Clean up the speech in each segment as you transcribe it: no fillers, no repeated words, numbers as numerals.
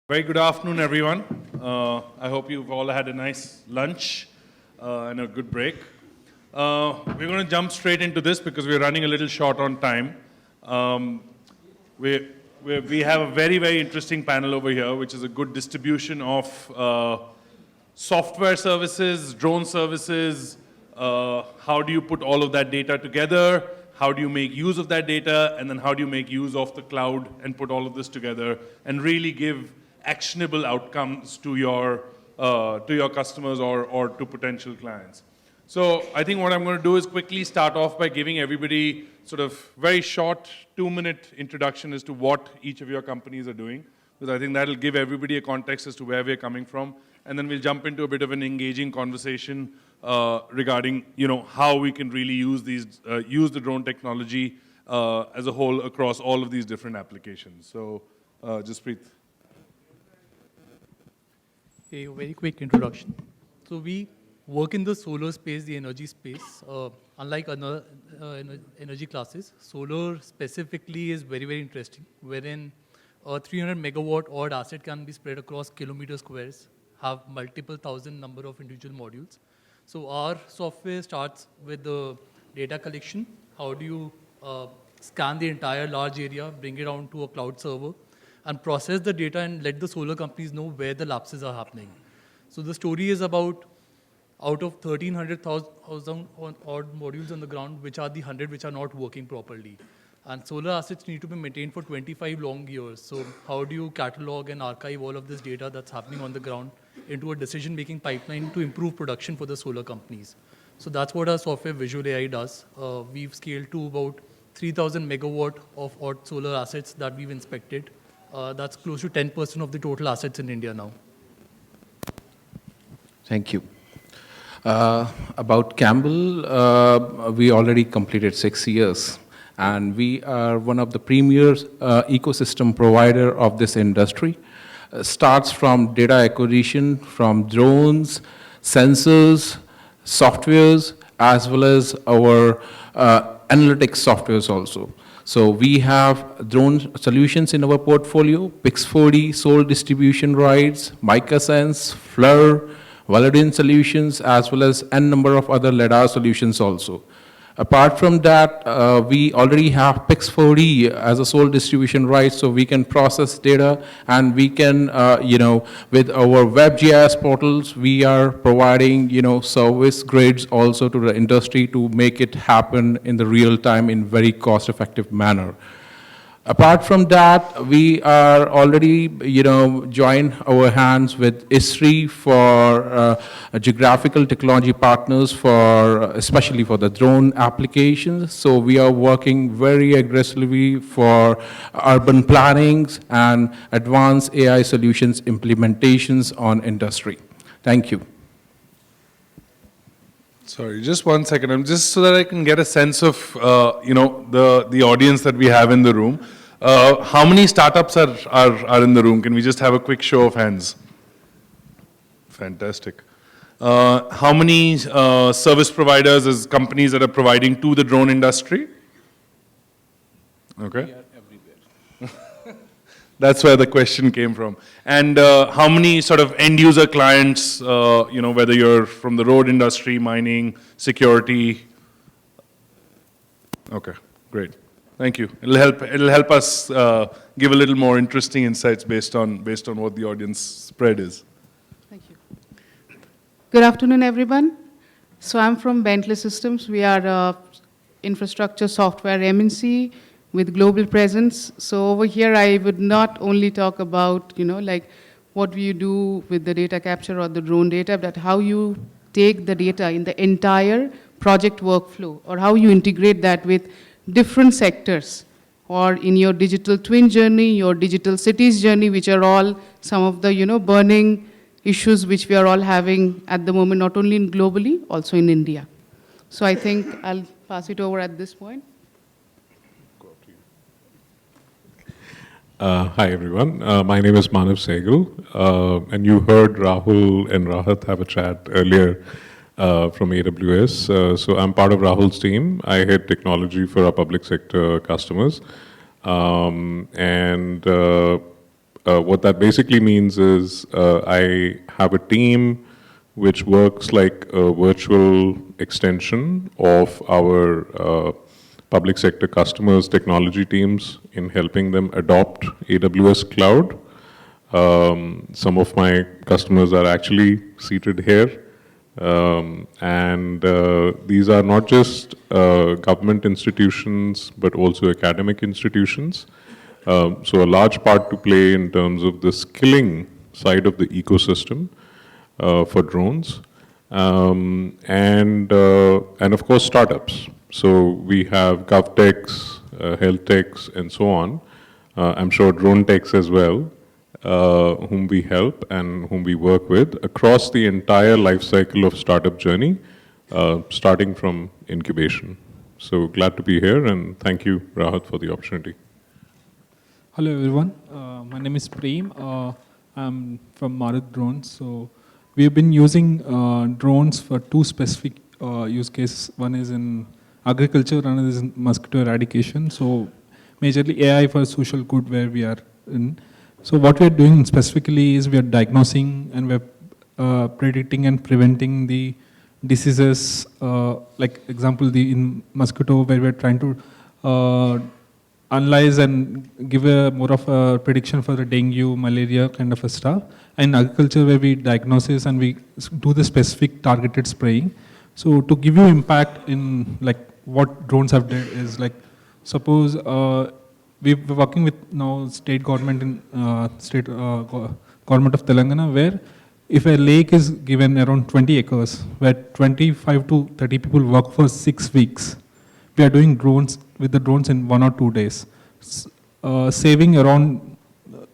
Very good afternoon, everyone. I hope you've all had a nice lunch and a good break. We're going to jump straight into this because we're running a little short on time. We have a very, very interesting panel over here, which is a good distribution of software services, drone services. How do you put all of that data together? How do you make use of that data? And then how do you make use of the cloud and put all of this together and really give actionable outcomes to your customers or to potential clients. So I think what I'm going to do is quickly start off by giving everybody sort of very short 2-minute introduction as to what each of your companies are doing, because I think that'll give everybody a context as to where we're coming from, and then we'll jump into a bit of an engaging conversation regarding how we can really use the drone technology as a whole across all of these different applications. So Jaspreet. A very quick introduction. So we work in the solar space, the energy space. Unlike other energy classes, solar specifically is very, very interesting, wherein a 300 megawatt odd asset can be spread across kilometer squares, have multiple thousand number of individual modules. So our software starts with the data collection. How do you scan the entire large area, bring it onto a cloud server, and process the data and let the solar companies know where the lapses are happening. So the story is about out of 1,300,000 odd modules on the ground, which are the 100 which are not working properly. And solar assets need to be maintained for 25 long years. So how do you catalog and archive all of this data that's happening on the ground into a decision-making pipeline to improve production for the solar companies? So that's what our software Visual AI does. We've scaled to about 3,000 megawatt of odd solar assets that we've inspected. That's close to 10% of the total assets in India now. Thank you. About Campbell, we already completed 6 years, and we are one of the premier ecosystem provider of this industry. Starts from data acquisition, from drones, sensors, softwares, as well as our analytics softwares also. So we have drone solutions in our portfolio, Pix4D, Sol distribution rights, MicaSense, FLIR, Validin solutions, as well as n number of other LiDAR solutions also. Apart from that, we already have Pix4D as a sole distribution right, so we can process data, and we can, with our WebGIS portals, we are providing, service grades also to the industry to make it happen in the real time in very cost-effective manner. Apart from that, we are already, joined our hands with ISRI for geographical technology partners for, especially for the drone applications. So we are working very aggressively for urban plannings and advanced AI solutions implementations on industry. Thank you. Sorry, just 1 second. Just so that I can get a sense of, the audience that we have in the room. How many startups are in the room? Can we just have a quick show of hands? Fantastic. How many service providers as companies that are providing to the drone industry? Okay. We are everywhere. That's where the question came from. And how many sort of end user clients, whether you're from the road industry, mining, security? Okay, great. Thank you. It'll help us give a little more interesting insights based on what the audience spread is. Thank you. Good afternoon, everyone. So I'm from Bentley Systems. We are a infrastructure software MNC with global presence. So over here, I would not only talk about, what do you do with the data capture or the drone data, but how you take the data in the entire project workflow, or how you integrate that with different sectors, or in your digital twin journey, your digital cities journey, which are all some of the, burning issues which we are all having at the moment, not only globally, also in India. So I think I'll pass it over at this point. Hi, everyone. My name is Manav Sehgal, and you heard Rahul and Rahat have a chat earlier from AWS. So I'm part of Rahul's team. I head technology for our public sector customers. And what that basically means is I have a team which works like a virtual extension of our public sector customers' technology teams in helping them adopt AWS Cloud. Some of my customers are actually seated here. These are not just government institutions, but also academic institutions. So a large part to play in terms of the skilling side of the ecosystem for drones. And of course, startups. So we have GovTechs, health techs, and so on. I'm sure drone techs as well, whom we help and whom we work with across the entire life cycle of startup journey, starting from incubation. So glad to be here, and thank you, Rahat, for the opportunity. Hello everyone, my name is Prem. I'm from Maruth Drones. So we have been using drones for two specific use cases. One is in agriculture, another is in mosquito eradication. So majorly AI for social good where we are in. So what we are doing specifically is we are diagnosing and we are predicting and preventing the diseases, like example in mosquito where we are trying to analyze and give a more of a prediction for the dengue, malaria kind of a stuff. And agriculture where we diagnose and we do the specific targeted spraying. So to give you impact in like what drones have done is like, suppose we're working with now state government in government of Telangana where if a lake is given around 20 acres where 25 to 30 people work for 6 weeks, we are doing drones with the drones in 1 or 2 days, saving around,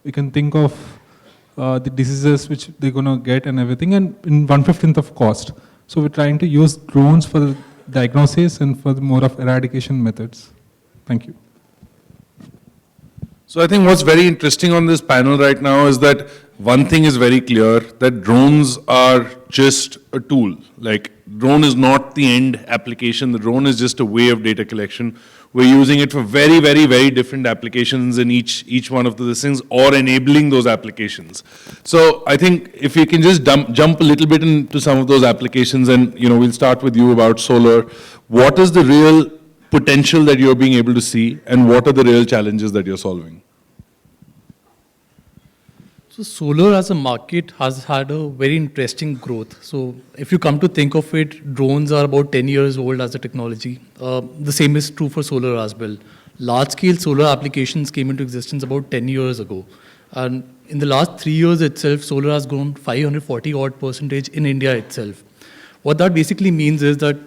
you can think of the diseases which they're going to get and everything, and in 1/15 of cost. So we're trying to use drones for the diagnosis and for the more of eradication methods. Thank you. So I think what's very interesting on this panel right now is that one thing is very clear, that drones are just a tool. Like, drone is not the end application. The drone is just a way of data collection. We're using it for very, very, very different applications in each one of those things, or enabling those applications. So I think if you can just jump a little bit into some of those applications, and we'll start with you about solar. What is the real potential that you're being able to see, and what are the real challenges that you're solving? So solar as a market has had a very interesting growth. So if you come to think of it, drones are about 10 years old as a technology. The same is true for solar as well. Large-scale solar applications came into existence about 10 years ago. And in the last 3 years itself, solar has grown 540% in India itself. What that basically means is that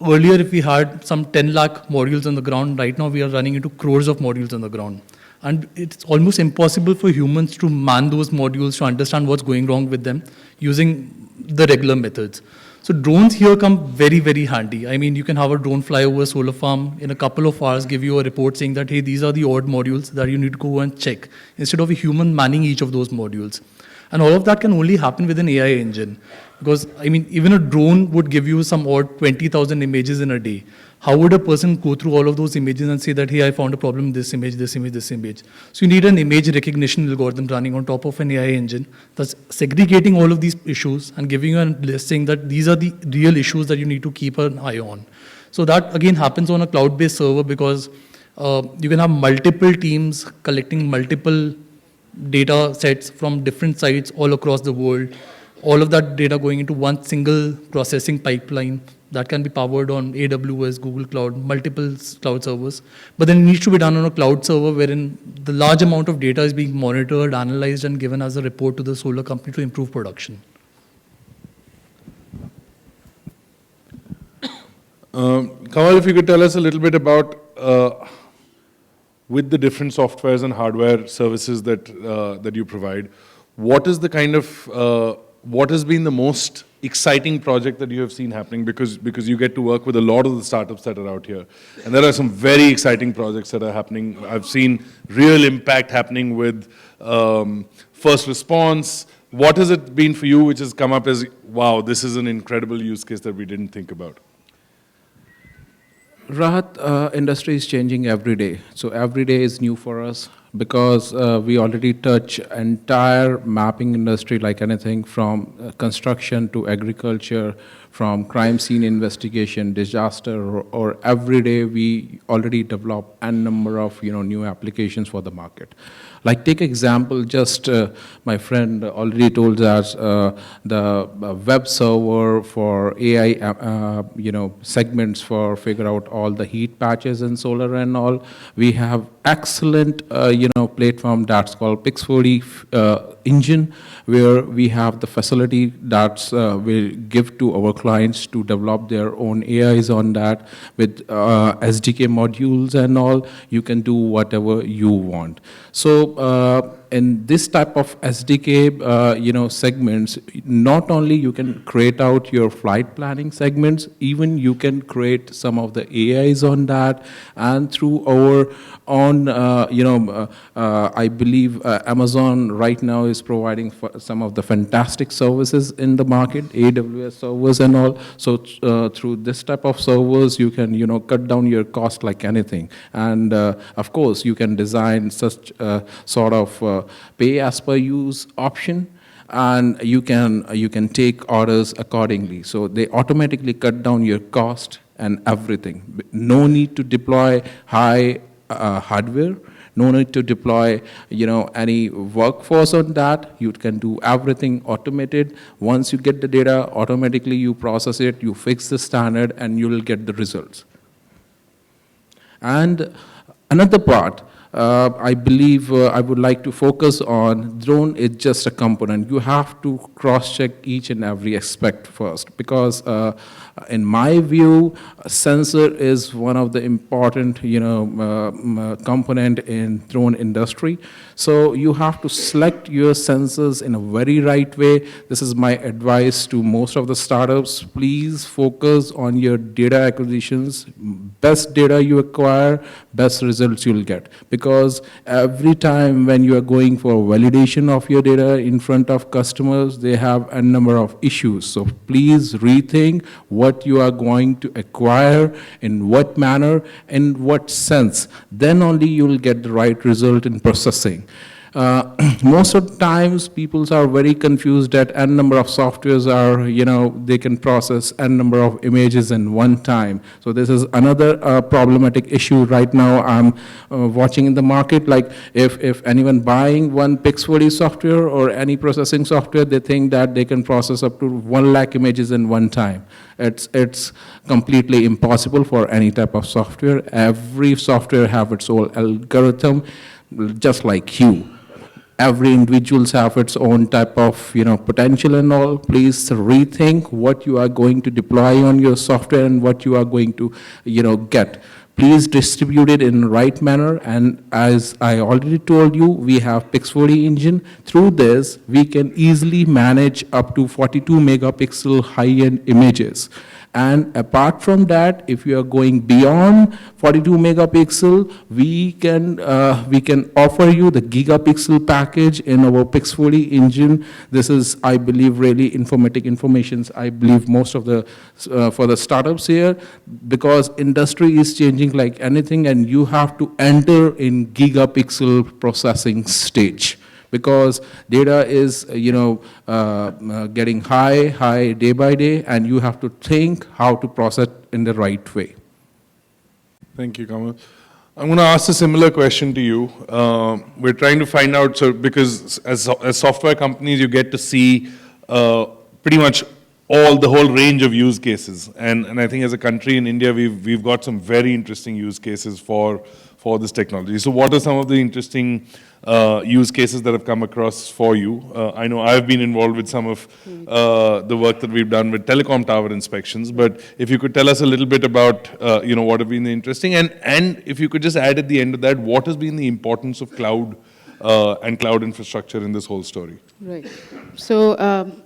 earlier if we had some 10 lakh modules on the ground, right now we are running into crores of modules on the ground. And it's almost impossible for humans to man those modules, to understand what's going wrong with them using the regular methods. So drones here come very, very handy. I mean, you can have a drone fly over a solar farm in a couple of hours, give you a report saying that, hey, these are the odd modules that you need to go and check, instead of a human manning each of those modules. And all of that can only happen with an AI engine. Because, I mean, even a drone would give you some odd 20,000 images in a day. How would a person go through all of those images and say that, hey, I found a problem in this image, this image, this image? So you need an image recognition algorithm running on top of an AI engine that's segregating all of these issues and giving you a list saying that these are the real issues that you need to keep an eye on. So that, again, happens on a cloud-based server because you can have multiple teams collecting multiple data sets from different sites all across the world. All of that data going into one single processing pipeline that can be powered on AWS, Google Cloud, multiple cloud servers. But then it needs to be done on a cloud server wherein the large amount of data is being monitored, analyzed, and given as a report to the solar company to improve production. Kamal, if you could tell us a little bit about, with the different softwares and hardware services that you provide, what is the kind of, what has been the most exciting project that you have seen happening? Because you get to work with a lot of the startups that are out here. And there are some very exciting projects that are happening. I've seen real impact happening with first response. What has it been for you which has come up as, wow, this is an incredible use case that we didn't think about? Rahat, industry is changing every day. So every day is new for us. because we already touch entire mapping industry, like anything from construction to agriculture, from crime scene investigation, disaster, or every day we already develop n number of new applications for the market. Like take example, just my friend already told us the web server for AI, segments for figure out all the heat patches in solar and all. We have excellent, platform that's called Pix4D engine, where we have the facility that's will give to our clients to develop their own AIs on that with SDK modules and all. You can do whatever you want. So in this type of SDK, segments, not only you can create out your flight planning segments, even you can create some of the AIs on that, and through our own, I believe Amazon right now is providing some of the fantastic services in the market, AWS servers and all. So through this type of servers, you can, cut down your cost like anything. And of course, you can design such sort of pay as per use option, and you can take orders accordingly. So they automatically cut down your cost and everything. No need to deploy high hardware. No need to deploy, any workforce on that. You can do everything automated. Once you get the data, automatically you process it, you fix the standard, and you will get the results. And another part, I believe I would like to focus on drone is just a component. You have to cross-check each and every aspect first, because in my view, a sensor is one of the important, component in drone industry. So you have to select your sensors in a very right way. This is my advice to most of the startups. Please focus on your data acquisitions. Best data you acquire, best results you'll get. Because every time when you are going for validation of your data in front of customers, they have a number of issues. So please rethink what you are going to acquire, in what manner, in what sense. Then only you will get the right result in processing. Most of the times, people are very confused that n number of softwares are, they can process n number of images in one time. So this is another problematic issue right now I'm watching in the market. Like if anyone buying one Pix4D software or any processing software, they think that they can process up to 1 lakh images in one time. It's completely impossible for any type of software. Every software have its own algorithm, just like you. Every individuals have its own type of potential and all. Please rethink what you are going to deploy on your software and what you are going to get. Please distribute it in the right manner. And as I already told you, we have Pix4D engine. Through this, we can easily manage up to 42 megapixel high-end images. And apart from that, if you are going beyond 42 megapixel, we can offer you the gigapixel package in our Pix4D engine. This is, I believe, really information. I believe most of the for the startups here, because industry is changing like anything, and you have to enter in gigapixel processing stage. Because data is, getting high day by day, and you have to think how to process in the right way. Thank you, Kamal. I'm going to ask a similar question to you. We're trying to find out, so because as software companies, you get to see pretty much the whole range of use cases. And I think as a country in India, we've got some very interesting use cases for this technology. So what are some of the interesting use cases that have come across for you? I know I've been involved with some of the work that we've done with telecom tower inspections, but if you could tell us a little bit about what have been the interesting, and if you could just add at the end of that, what has been the importance of cloud and cloud infrastructure in this whole story? Right. So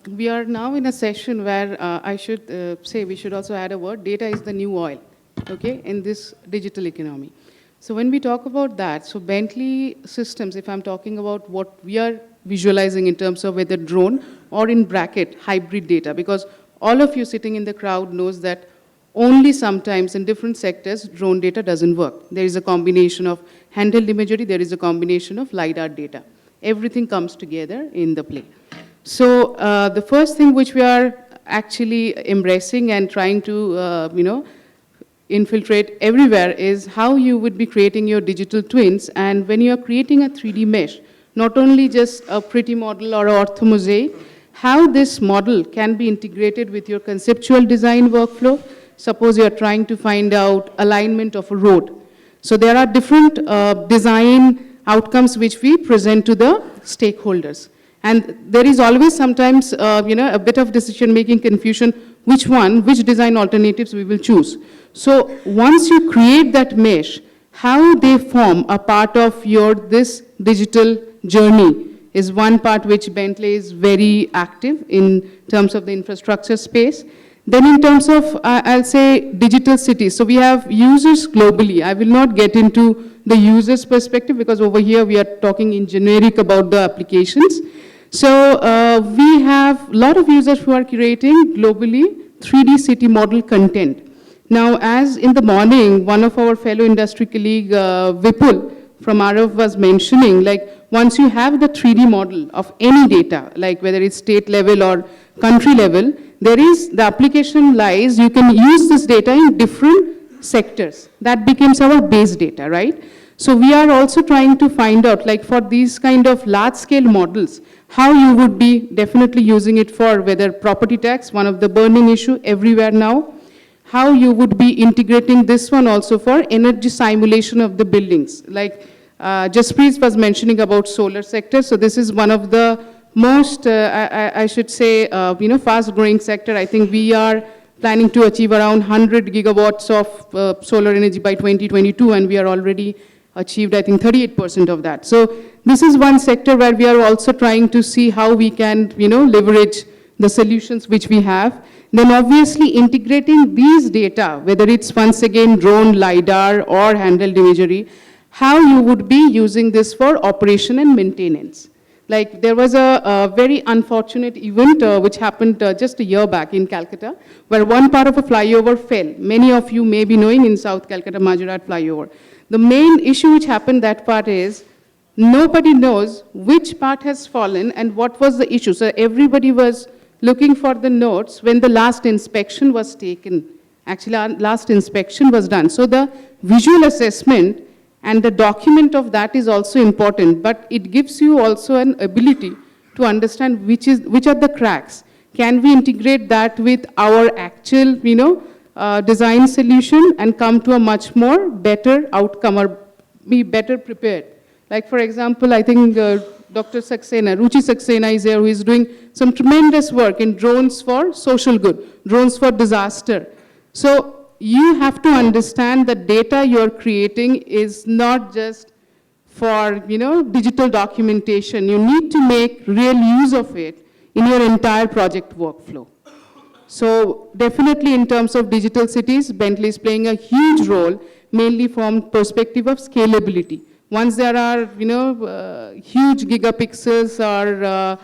we are now in a session where I should say we should also add a word. Data is the new oil, okay, in this digital economy. So when we talk about that, so Bentley Systems, if I'm talking about what we are visualizing in terms of whether drone or in bracket hybrid data, because all of you sitting in the crowd knows that only sometimes in different sectors, drone data doesn't work. There is a combination of handheld imagery, there is a combination of LiDAR data. Everything comes together in the play. So the first thing which we are actually embracing and trying to, infiltrate everywhere is how you would be creating your digital twins. And when you are creating a 3D mesh, not only just a pretty model or orthomosaic, how this model can be integrated with your conceptual design workflow. Suppose you are trying to find out alignment of a road. So there are different design outcomes which we present to the stakeholders. And there is always sometimes, a bit of decision-making confusion, which design alternatives we will choose. So once you create that mesh, how they form a part of this digital journey is one part which Bentley is very active in terms of the infrastructure space. Then in terms of, I'll say, digital cities. So we have users globally. I will not get into the user's perspective because over here we are talking in generic about the applications. So we have a lot of users who are creating globally 3D city model content. Now, as in the morning, one of our fellow industry colleague, Vipul from RF was mentioning, like once you have the 3D model of any data, like whether it's state level or country level, there is, the application lies, you can use this data in different sectors. That becomes our base data, right? So we are also trying to find out, like for these kind of large-scale models, how you would be definitely using it for whether property tax, one of the burning issue everywhere now, how you would be integrating this one also for energy simulation of the buildings. Like Jaspreet was mentioning about solar sector, so this is one of the most, I should say, fast-growing sector. I think we are planning to achieve around 100 gigawatts of solar energy by 2022, and we are already achieved, I think, 38% of that. So this is one sector where we are also trying to see how we can, leverage the solutions which we have. Then obviously integrating these data, whether it's once again drone, LiDAR, or handheld imagery, how you would be using this for operation and maintenance. Like there was a very unfortunate event which happened just a year back in Calcutta, where one part of a flyover fell. Many of you may be knowing in South Calcutta, Majurat flyover. The main issue which happened that part is, nobody knows which part has fallen and what was the issue. So everybody was looking for the notes when the last inspection was taken. Actually, our last inspection was done. So the visual assessment and the document of that is also important, but it gives you also an ability to understand which are the cracks. Can we integrate that with our actual, design solution and come to a much more better outcome or be better prepared? Like for example, I think Dr. Saxena, Ruchi Saxena is here, who is doing some tremendous work in drones for social good, drones for disaster. So you have to understand that data you're creating is not just for, digital documentation. You need to make real use of it in your entire project workflow. So definitely in terms of digital cities, Bentley is playing a huge role, mainly from perspective of scalability. Once there are, huge gigapixels or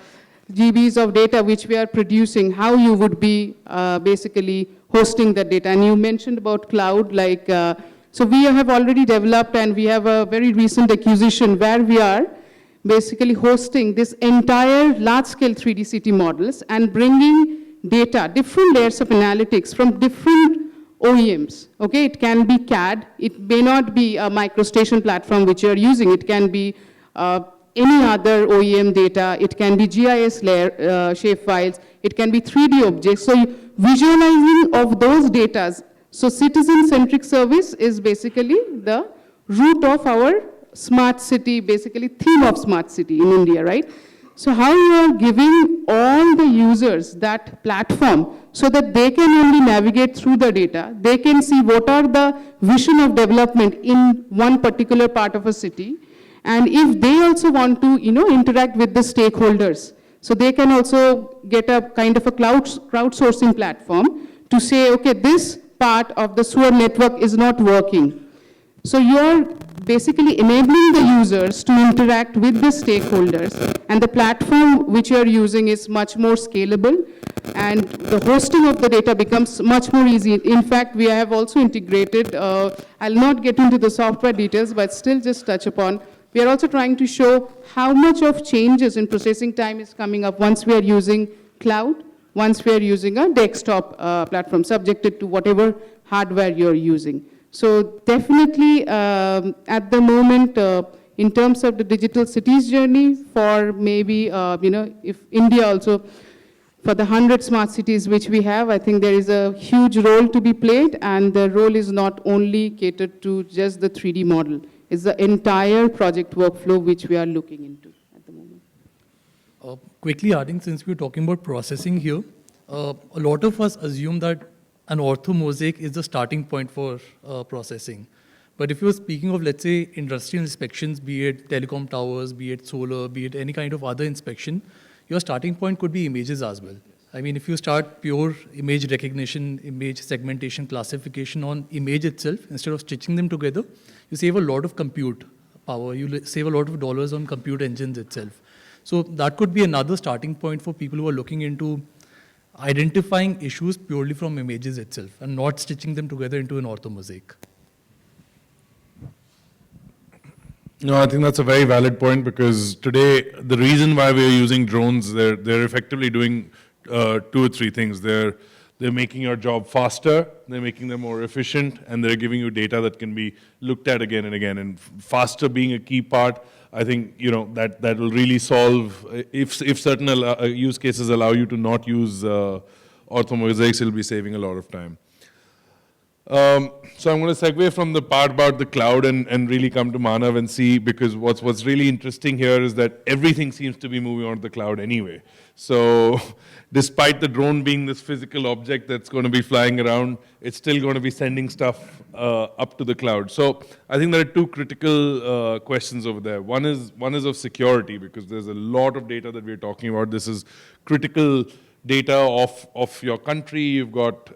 GBs of data which we are producing, how you would be basically hosting that data. And you mentioned about cloud, like, so we have already developed and we have a very recent acquisition where we are basically hosting this entire large-scale 3D city models and bringing data, different layers of analytics from different OEMs, okay? It can be CAD, it may not be a MicroStation platform which you're using, it can be any other OEM data, it can be GIS layer shapefiles, it can be 3D objects. So visualizing of those data, so citizen-centric service is basically the root of our smart city, basically theme of smart city in India, right? So how you are giving all the users that platform so that they can only navigate through the data, they can see what are the vision of development in one particular part of a city, and if they also want to, interact with the stakeholders, so they can also get a kind of a crowdsourcing platform to say, okay, this part of the sewer network is not working. So you're basically enabling the users to interact with the stakeholders, and the platform which you're using is much more scalable. and the hosting of the data becomes much more easy. In fact, we have also integrated, I'll not get into the software details, but still just touch upon, we are also trying to show how much of changes in processing time is coming up once we are using cloud, once we are using a desktop platform, subjected to whatever hardware you're using. So definitely, at the moment, in terms of the digital cities journey, for maybe, if India also, for the 100 smart cities which we have, I think there is a huge role to be played, and the role is not only catered to just the 3D model. It's the entire project workflow which we are looking into at the moment. Quickly adding, since we're talking about processing here, a lot of us assume that an orthomosaic is the starting point for processing. But if you're speaking of, let's say, industrial inspections, be it telecom towers, be it solar, be it any kind of other inspection, your starting point could be images as well. I mean, if you start pure image recognition, image segmentation, classification on image itself, instead of stitching them together, you save a lot of compute power. You save a lot of dollars on compute engines itself. So that could be another starting point for people who are looking into identifying issues purely from images itself and not stitching them together into an orthomosaic. No, I think that's a very valid point, because today the reason why we're using drones, they're effectively doing 2 or 3 things. They're making your job faster, they're making them more efficient, and they're giving you data that can be looked at again and again. And faster being a key part, I think that will really solve, if certain use cases allow you to not use orthomosaics, it'll be saving a lot of time. So I'm going to segue from the part about the cloud and really come to Manav and see, because what's really interesting here is that everything seems to be moving on to the cloud anyway. So despite the drone being this physical object that's going to be flying around, it's still going to be sending stuff up to the cloud. So I think there are 2 critical questions over there. One is of security, because there's a lot of data that we're talking about. This is critical data of your country. You've got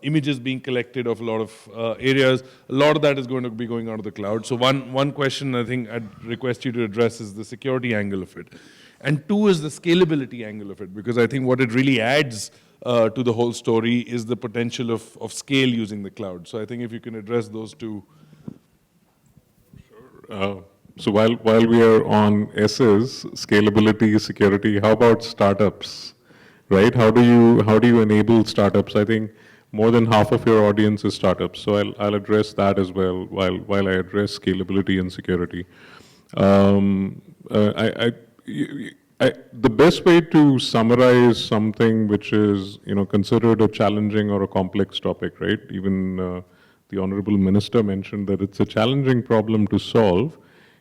images being collected of a lot of areas. A lot of that is going to be going out of the cloud. So one question I think I'd request you to address is the security angle of it. And 2 is the scalability angle of it, because I think what it really adds to the whole story is the potential of scale using the cloud. So I think if you can address those 2. Sure. So while we are on S's, scalability, security, how about startups? Right? How do you enable startups? I think more than half of your audience is startups, so I'll address that as well while I address scalability and security. The best way to summarize something which is considered a challenging or a complex topic, right? Even the Honorable Minister mentioned that it's a challenging problem to solve,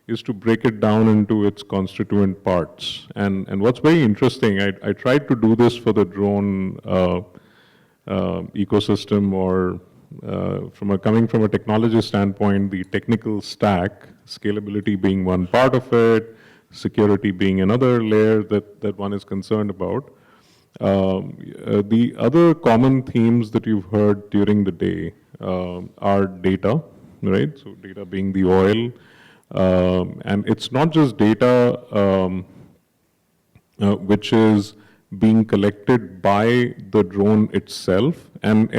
is to break it down into its constituent parts. And what's very interesting, I tried to do this for the drone ecosystem, or coming from a technology standpoint, the technical stack, scalability being one part of it, security being another layer that one is concerned about. The other common themes that you've heard during the day are data, right? So data being the oil. And it's not just data which is being collected by the drone itself. And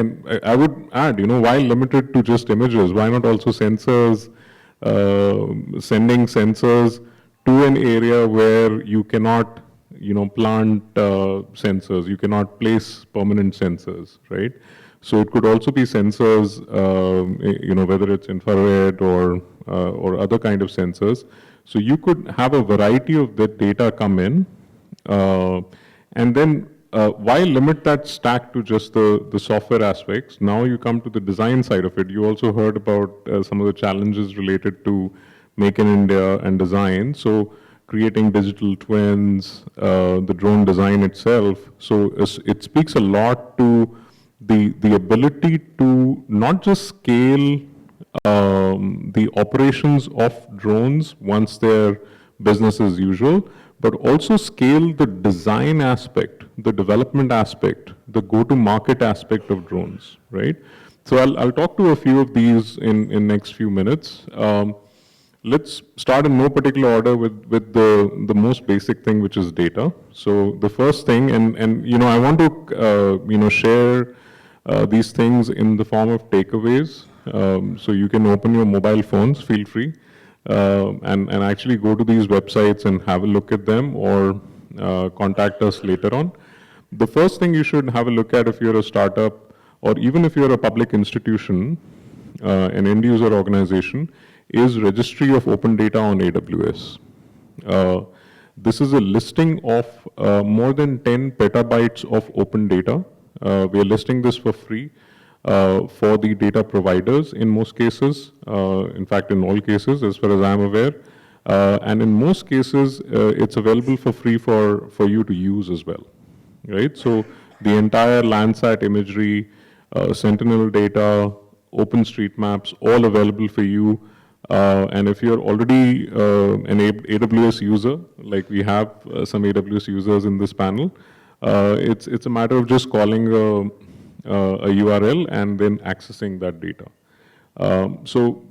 I would add, why limited to just images? Why not also sensors, sending sensors to an area where you cannot, plant sensors, you cannot place permanent sensors, right? So it could also be sensors, whether it's infrared or other kind of sensors. So you could have a variety of that data come in, and then why limit that stack to just the software aspects? Now you come to the design side of it. You also heard about some of the challenges related to Make in India and design. So creating digital twins, the drone design itself. So it speaks a lot to the ability to not just scale the operations of drones once they're business as usual, but also scale the design aspect, the development aspect, the go-to-market aspect of drones, right? So I'll talk to a few of these in next few minutes. let's start in no particular order with the most basic thing, which is data. So the first thing, and I want to share these things in the form of takeaways. So you can open your mobile phones, feel free, and actually go to these websites and have a look at them, or contact us later on. The first thing you should have a look at if you're a startup, or even if you're a public institution, an end user organization, is registry of open data on AWS. This is a listing of more than 10 petabytes of open data. We are listing this for free for the data providers in most cases, in fact in all cases as far as I'm aware. And in most cases, it's available for free for you to use as well, right? So the entire Landsat imagery, Sentinel data, OpenStreetMaps, all available for you. And if you're already an AWS user, like we have some AWS users in this panel, it's a matter of just calling a URL and then accessing that data. So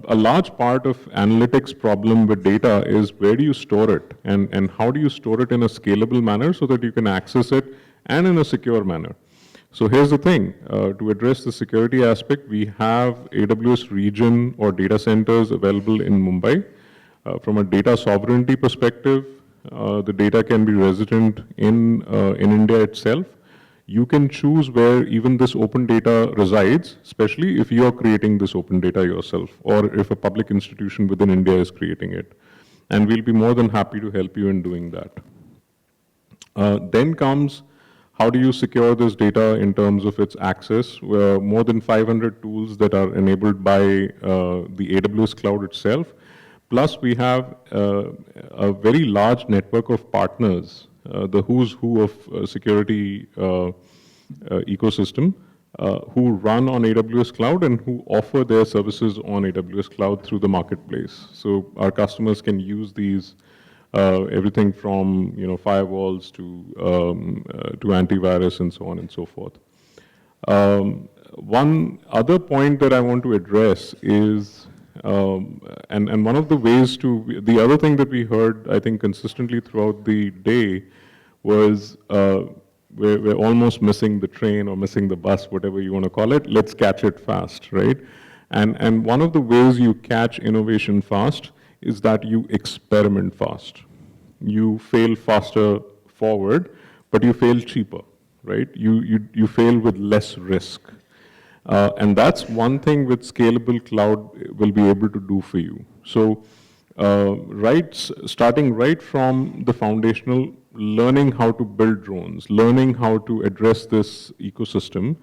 a large part of analytics problem with data is where do you store it, and how do you store it in a scalable manner so that you can access it and in a secure manner. So here's the thing, to address the security aspect, we have AWS region or data centers available in Mumbai. From a data sovereignty perspective, the data can be resident in India itself. You can choose where even this open data resides, especially if you are creating this open data yourself, or if a public institution within India is creating it. And we'll be more than happy to help you in doing that. Then comes, how do you secure this data in terms of its access? More than 500 tools that are enabled by the AWS cloud itself. Plus, we have a very large network of partners, the who's who of security ecosystem, who run on AWS cloud and who offer their services on AWS cloud through the marketplace. So our customers can use these. Everything from firewalls to antivirus and so on and so forth. One other point that I want to address is, and one of the ways the other thing that we heard, I think, consistently throughout the day was we're almost missing the train or missing the bus, whatever you want to call it. Let's catch it fast, right? And one of the ways you catch innovation fast is that you experiment fast. You fail faster forward, but you fail cheaper, right? You fail with less risk. And that's one thing which scalable cloud will be able to do for you. So starting right from the foundational, learning how to build drones, learning how to address this ecosystem,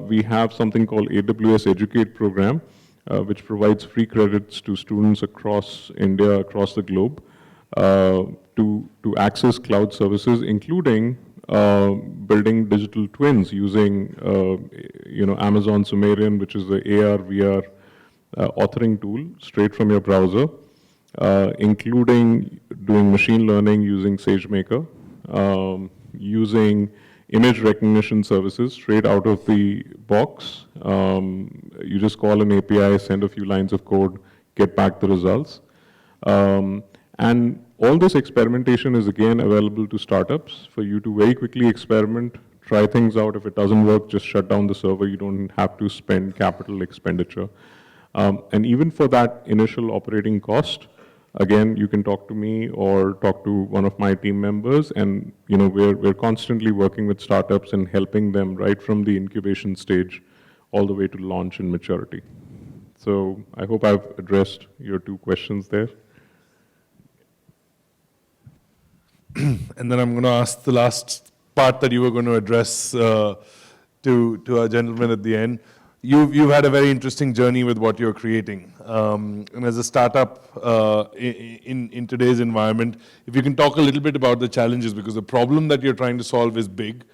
we have something called AWS Educate program, which provides free credits to students across India, across the globe, to access cloud services, including building digital twins using Amazon Sumerian, which is the AR, VR authoring tool straight from your browser, including doing machine learning using SageMaker, using image recognition services straight out of the box. You just call an API, send a few lines of code, get back the results. And all this experimentation is again available to startups for you to very quickly experiment, try things out. If it doesn't work, just shut down the server. You don't have to spend capital expenditure. And even for that initial operating cost, again, you can talk to me or talk to one of my team members, and we're constantly working with startups and helping them right from the incubation stage all the way to launch and maturity. So I hope I've addressed your two questions there. And then I'm going to ask the last part that you were going to address to our gentleman at the end. You've had a very interesting journey with what you're creating. And as a startup in today's environment, if you can talk a little bit about the challenges, because the problem that you're trying to solve is big.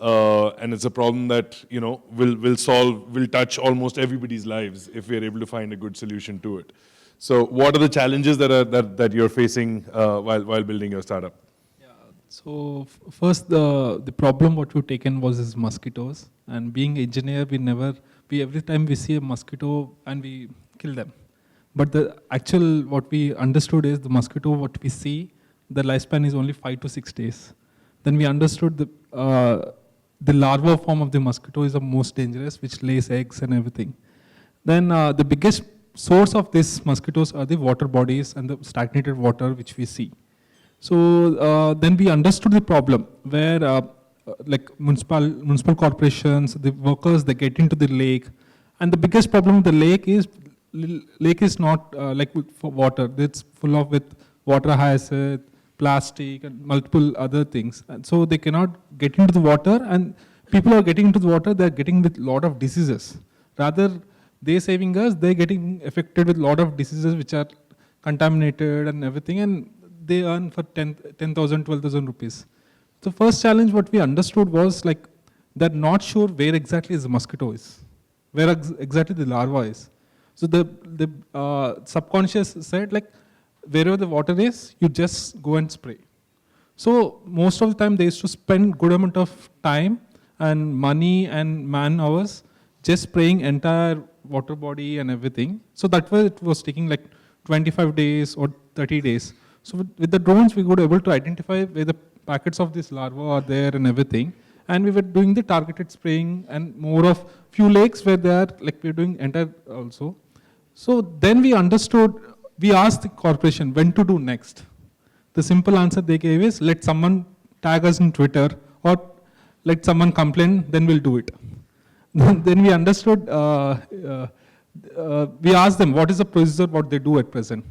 And it's a problem that will touch almost everybody's lives if we're able to find a good solution to it. So what are the challenges that you're facing while building your startup? So first, the problem what we've taken was is mosquitoes. And being engineer, we every time we see a mosquito and we kill them. But the actual, what we understood is the mosquito, what we see, the lifespan is only 5 to 6 days. Then we understood the larva form of the mosquito is the most dangerous, which lays eggs and everything. Then the biggest source of these mosquitoes are the water bodies and the stagnated water which we see. So then we understood the problem where like municipal corporations, the workers, they get into the lake. And the biggest problem with the lake is not like for water. It's full of with water hyacinth, plastic, and multiple other things. And so they cannot get into the water, and people are getting into the water, they're getting with a lot of diseases. Rather, they saving us, they're getting affected with a lot of diseases which are contaminated and everything, and they earn for 10,000, 12,000 rupees. The first challenge what we understood was like, they're not sure where exactly the mosquito is, where exactly the larva is. So the subconscious said like, wherever the water is, you just go and spray. So most of the time they used to spend good amount of time and money and man hours just spraying entire water body and everything. So that way it was taking like 25 days or 30 days. So with the drones, we were able to identify where the packets of this larva are there and everything. And we were doing the targeted spraying and more of few lakes where they are, like we're doing entire also. So then we understood, we asked the corporation when to do next. The simple answer they gave is, let someone tag us in Twitter or let someone complain, then we'll do it. Then we understood, we asked them, what is the procedure, what they do at present?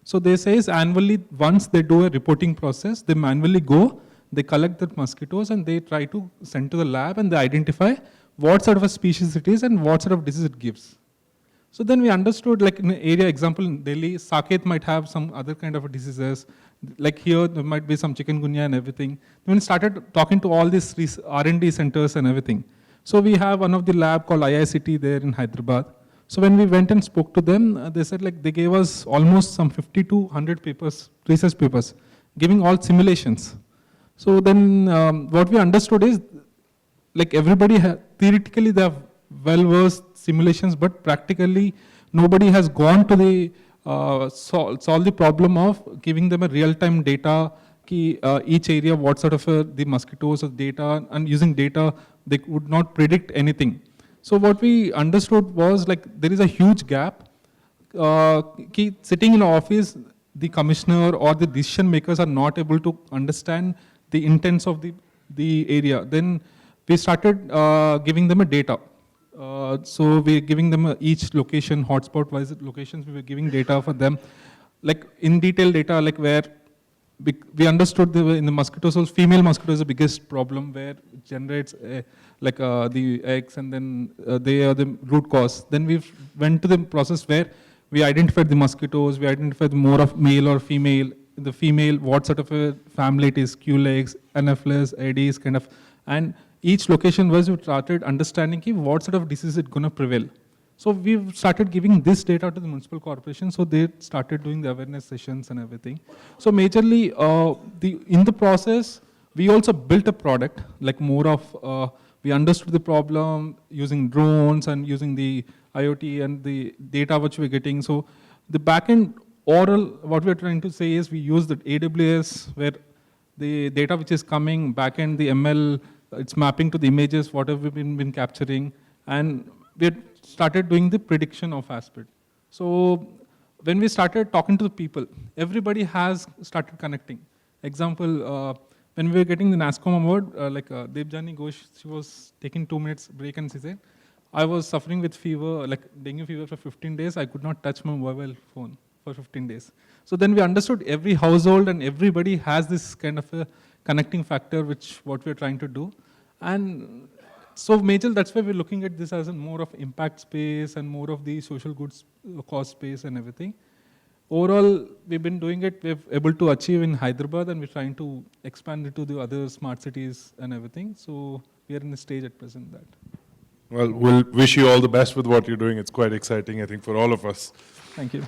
So they say is annually, once they do a reporting process, they manually go, they collect the mosquitoes and they try to send to the lab and they identify what sort of a species it is and what sort of disease it gives. So then we understood, like in an area, example in Delhi, Saket might have some other kind of diseases. Like here, there might be some chikungunya and everything. Then we started talking to all these R&D centers and everything. So we have one of the lab called IICT there in Hyderabad. So when we went and spoke to them, they said like they gave us almost some 50 to 100 papers, research papers, giving all simulations. So then what we understood is, like everybody, theoretically they have well-versed simulations, but practically nobody has gone to the solve the problem of giving them a real-time data, each area, what sort of the mosquitoes or data, and using data, they would not predict anything. So what we understood was like there is a huge gap. Sitting in an office, the commissioner or the decision makers are not able to understand the intents of the area. Then we started giving them a data. So we're giving them each location, hotspot-wise locations, we were giving data for them, like in detail data, like where we understood in the mosquitoes, so female mosquito is the biggest problem where it generates the eggs and then they are the root cause. Then we went to the process where we identified the mosquitoes, we identified more of male or female, the female, what sort of a family it is, Culex, Anopheles, Aedes, kind of, and each location was we started understanding what sort of disease is going to prevail. So we started giving this data to the municipal corporation, so they started doing the awareness sessions and everything. So majorly, in the process, we also built a product, like more of, we understood the problem using drones and using the IoT and the data which we're getting. So the backend oral, what we're trying to say is we use the AWS where the data which is coming, backend, the ML, it's mapping to the images, what have we been capturing, and we started doing the prediction of aspect. So when we started talking to the people, everybody has started connecting. Example, when we were getting the NASCOM award, Debjani Ghosh, she was taking 2 minutes break and she said, I was suffering with fever, like dengue fever for 15 days, I could not touch my mobile phone for 15 days. So then we understood every household and everybody has this kind of a connecting factor, which what we're trying to do. And so major, that's why we're looking at this as a more of impact space and more of the social goods cause space and everything. Overall, we've been doing it, we're able to achieve in Hyderabad and we're trying to expand it to the other smart cities and everything. So we are in the stage at present that. Well, we'll wish you all the best with what you're doing. It's quite exciting, I think, for all of us. Thank you.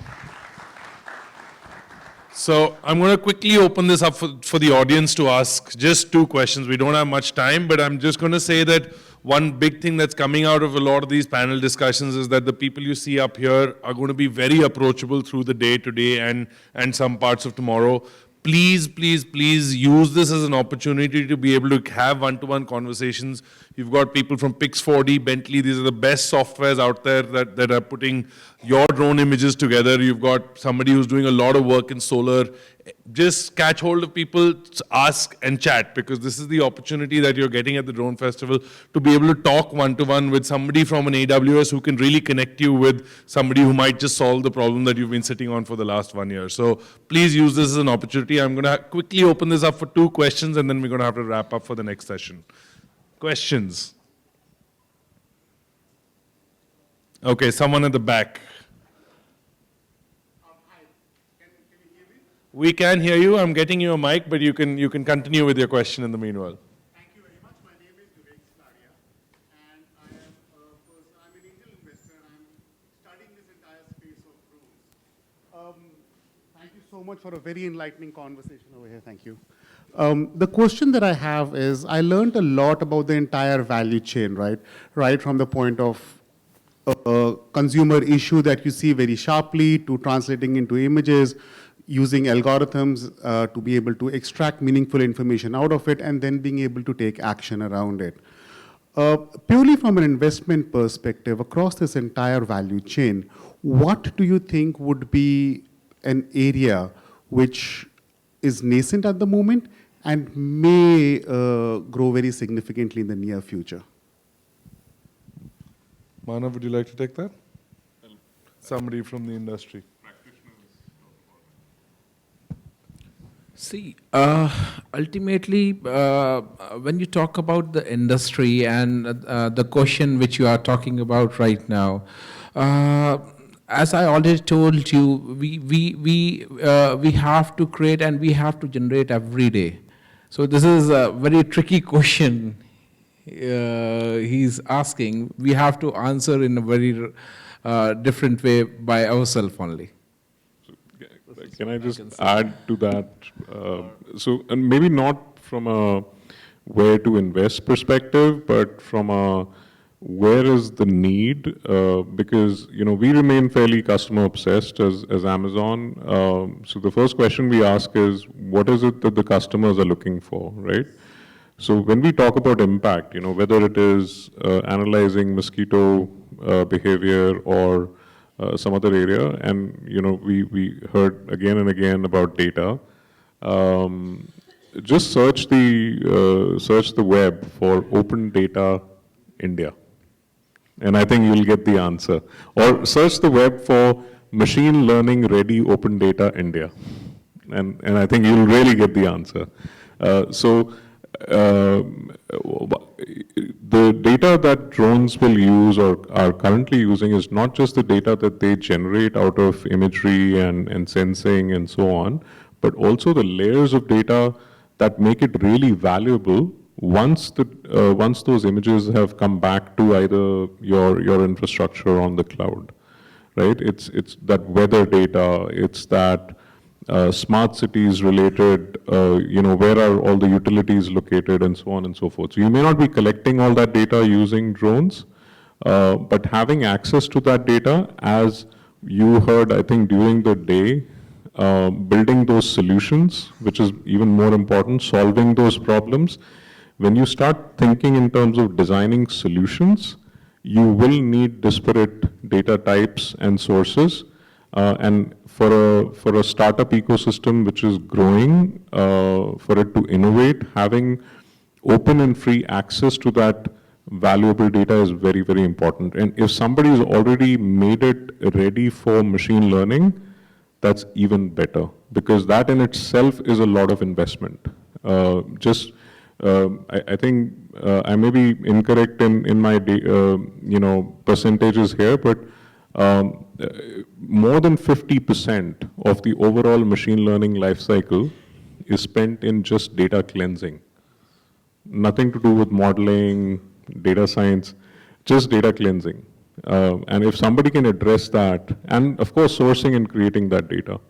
So I'm going to quickly open this up for the audience to ask just 2 questions. We don't have much time, but I'm just going to say that one big thing that's coming out of a lot of these panel discussions is that the people you see up here are going to be very approachable through the day today and some parts of tomorrow. Please, please, please use this as an opportunity to be able to have one-to-one conversations. You've got people from Pix4D, Bentley, these are the best softwares out there that are putting your drone images together. You've got somebody who's doing a lot of work in solar. Just catch hold of people, ask and chat, because this is the opportunity that you're getting at the Drone Festival to be able to talk one-to-one with somebody from an AWS who can really connect you with somebody who might just solve the problem that you've been sitting on for the last 1 year. So please use this as an opportunity. I'm going to quickly open this up for 2 questions, and then we're going to have to wrap up for the next session. Questions? Okay, someone at the back. We can hear you. I'm getting you a mic, but you can continue with your question in the meanwhile. Thank you very much. My name is Vivek Slaria, and I'm an angel investor, and I'm studying this entire space of drones. Thank you so much for a very enlightening conversation over here. Thank you. The question that I have is, I learned a lot about the entire value chain, right? Right from the point of consumer issue that you see very sharply to translating into images, using algorithms to be able to extract meaningful information out of it, and then being able to take action around it. Purely from an investment perspective, across this entire value chain, what do you think would be an area which is nascent at the moment and may grow very significantly in the near future? Manav, would you like to take that? Somebody from the industry. See, ultimately, when you talk about the industry and the question which you are talking about right now, as I already told you, we have to create and we have to generate every day. So this is a very tricky question he's asking. We have to answer in a very different way by ourselves only. Can I just add to that? And maybe not from a where to invest perspective, but from a where is the need? Because we remain fairly customer obsessed as Amazon. So the first question we ask is, what is it that the customers are looking for, right? So when we talk about impact, whether it is analyzing mosquito behavior or some other area, and we heard again and again about data. Just search the web for Open Data India, and I think you'll get the answer. Or search the web for Machine Learning Ready Open Data India, and I think you'll really get the answer. The data that drones will use or are currently using is not just the data that they generate out of imagery and sensing and so on, but also the layers of data that make it really valuable once those images have come back to either your infrastructure on the cloud, right? It's that weather data, it's that smart cities related, where are all the utilities located and so on and so forth. So you may not be collecting all that data using drones, but having access to that data, as you heard, I think, during the day, building those solutions, which is even more important, solving those problems. When you start thinking in terms of designing solutions, you will need disparate data types and sources. And for a startup ecosystem which is growing, for it to innovate, having open and free access to that valuable data is very, very important. And if somebody has already made it ready for machine learning, that's even better, because that in itself is a lot of investment. I think I may be incorrect in my percentages here, but more than 50% of the overall machine learning lifecycle is spent in just data cleansing. Nothing to do with modeling, data science, just data cleansing. And if somebody can address that, and of course sourcing and creating that data,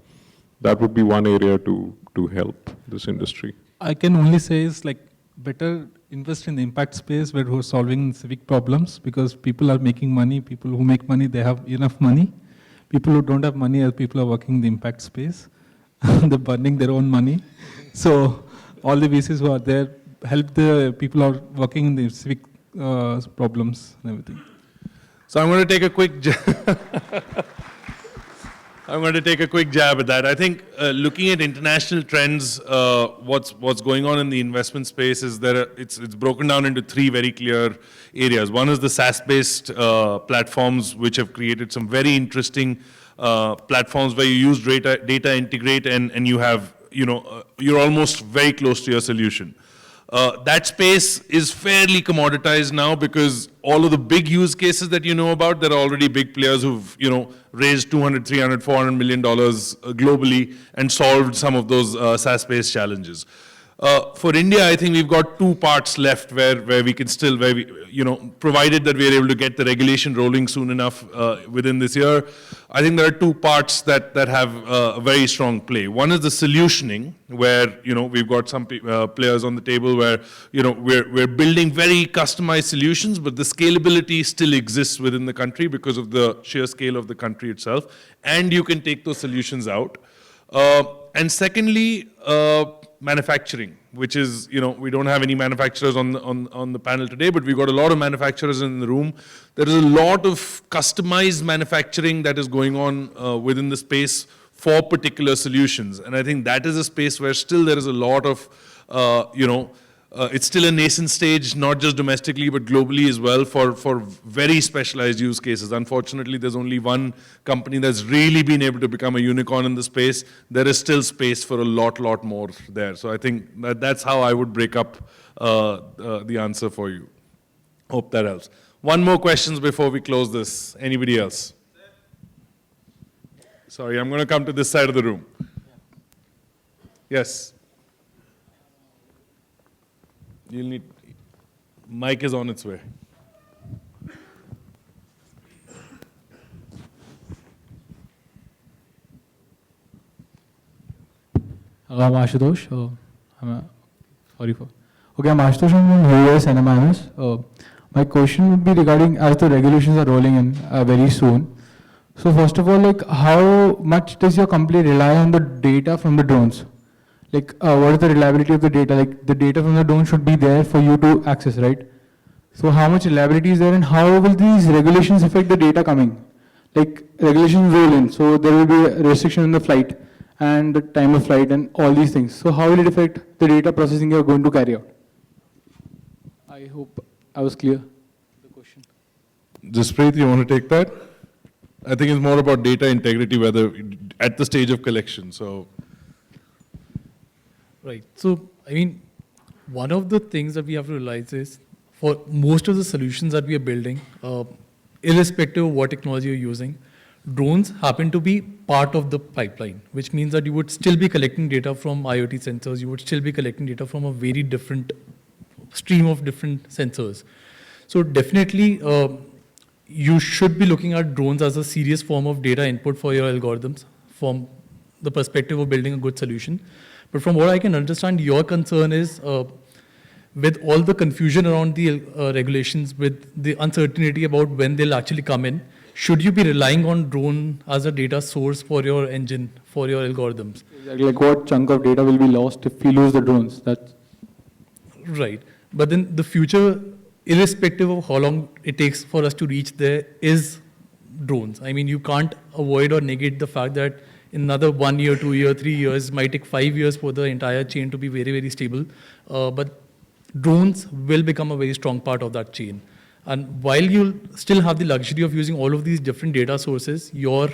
that would be one area to help this industry. I can only say is like better invest in the impact space where who are solving civic problems, because people are making money. People who make money, they have enough money. People who don't have money are people who are working in the impact space. They're burning their own money. So all the VCs who are there help the people who are working in the civic problems and everything. So I'm going to take a quick I'm going to take a quick jab at that. I think looking at international trends, what's going on in the investment space is it's broken down into three very clear areas. One is the SaaS-based platforms, which have created some very interesting platforms where you use data integrate and you have, you're almost very close to your solution. That space is fairly commoditized now because all of the big use cases that you know about, there are already big players who've, raised $200, $300, $400 million globally and solved some of those SaaS-based challenges. For India, I think we've got two parts left where we can still, provided that we are able to get the regulation rolling soon enough within this year, I think there are two parts that have a very strong play. One is the solutioning, where, we've got some players on the table where, we're building very customized solutions, but the scalability still exists within the country because of the sheer scale of the country itself, and you can take those solutions out. And secondly, manufacturing, which is, we don't have any manufacturers on the panel today, but we've got a lot of manufacturers in the room. There is a lot of customized manufacturing that is going on within the space for particular solutions. And I think that is a space where still there is a lot of, it's still a nascent stage, not just domestically, but globally as well for very specialized use cases. Unfortunately, there's only one company that's really been able to become a unicorn in the space. There is still space for a lot more there. So I think that's how I would break up the answer for you. Hope that helps. One more questions before we close this. Anybody else? Sorry, I'm going to come to this side of the room. Yes. You'll need, mic is on its way. I'm Ashutosh. I'm Ashutosh from US NMIMS. My question would be regarding as the regulations are rolling in very soon. So first of all, like how much does your company rely on the data from the drones? Like what is the reliability of the data? Like the data from the drone should be there for you to access, right? So how much reliability is there and how will these regulations affect the data coming? Like regulations roll in, so there will be a restriction in the flight and the time of flight and all these things. So how will it affect the data processing you are going to carry out? I hope I was clear. The question. Jaspreet, you want to take that? I think it's more about data integrity, whether at the stage of collection. So. Right. So, I mean, one of the things that we have to realize is for most of the solutions that we are building, irrespective of what technology you're using, drones happen to be part of the pipeline, which means that you would still be collecting data from IoT sensors, you would still be collecting data from a very different stream of different sensors. So definitely, you should be looking at drones as a serious form of data input for your algorithms from the perspective of building a good solution. But from what I can understand, your concern is with all the confusion around the regulations, with the uncertainty about when they'll actually come in, should you be relying on drone as a data source for your engine, for your algorithms? Exactly. Like what chunk of data will be lost if we lose the drones? That's right. But then the future, irrespective of how long it takes for us to reach there, is drones. I mean, you can't avoid or negate the fact that in another 1 year, 2 year, 3 years, might take 5 years for the entire chain to be very, very stable. But drones will become a very strong part of that chain. And while you'll still have the luxury of using all of these different data sources, your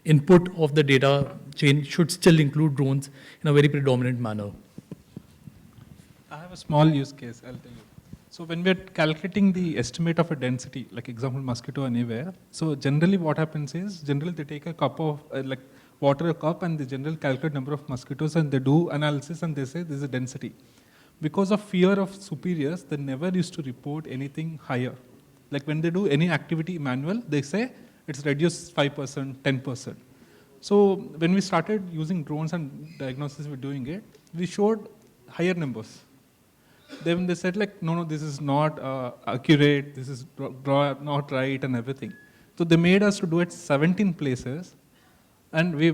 input of the data chain should still include drones in a very predominant manner. I have a small use case, I'll tell you. So when we're calculating the estimate of a density, like example mosquito anywhere, so generally what happens is, generally they take a cup of, water a cup and they generally calculate number of mosquitoes and they do analysis and they say this is a density. Because of fear of superiors, they never used to report anything higher. Like when they do any activity manual, they say it's reduced 5%, 10%. So when we started using drones and diagnosis, we're doing it, we showed higher numbers. Then they said like, no, this is not accurate, this is not right and everything. So they made us to do it 17 places, and we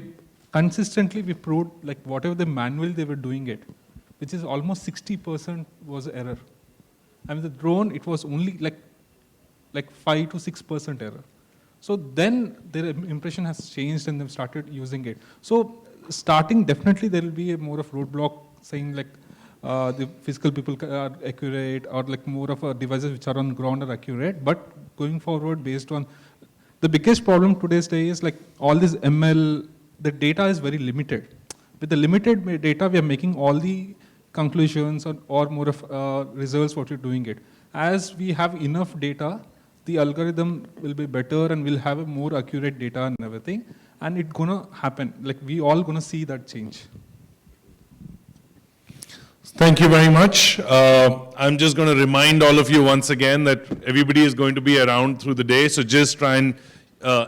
proved like whatever the manual they were doing it, which is almost 60% was error. I mean the drone, it was only like 5 to 6% error. So then their impression has changed and they've started using it. So starting, definitely there will be a more of roadblock saying like the physical people are accurate, or like more of devices which are on ground are accurate. But going forward, based on the biggest problem today's day is like all this ML, the data is very limited. With the limited data, we are making all the conclusions or more of results what you're doing it. As we have enough data, the algorithm will be better and we'll have a more accurate data and everything. And it's gonna happen. Like we all gonna see that change. Thank you very much. I'm just going to remind all of you once again that everybody is going to be around through the day, so just try and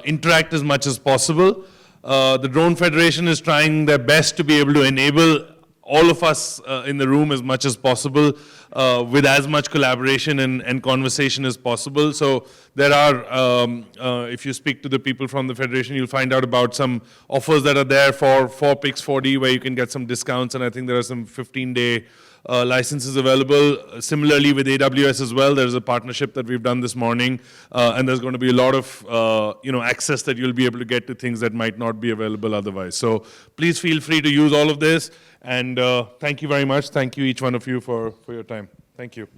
interact as much as possible. The Drone Federation is trying their best to be able to enable all of us in the room as much as possible with as much collaboration and conversation as possible. So there are, if you speak to the people from the Federation, you'll find out about some offers that are there for Pix4D where you can get some discounts, and I think there are some 15-day licenses available. Similarly with AWS as well, there's a partnership that we've done this morning, and there's going to be a lot of access that you'll be able to get to things that might not be available otherwise. So please feel free to use all of this, and thank you very much. Thank you each one of you for your time. Thank you.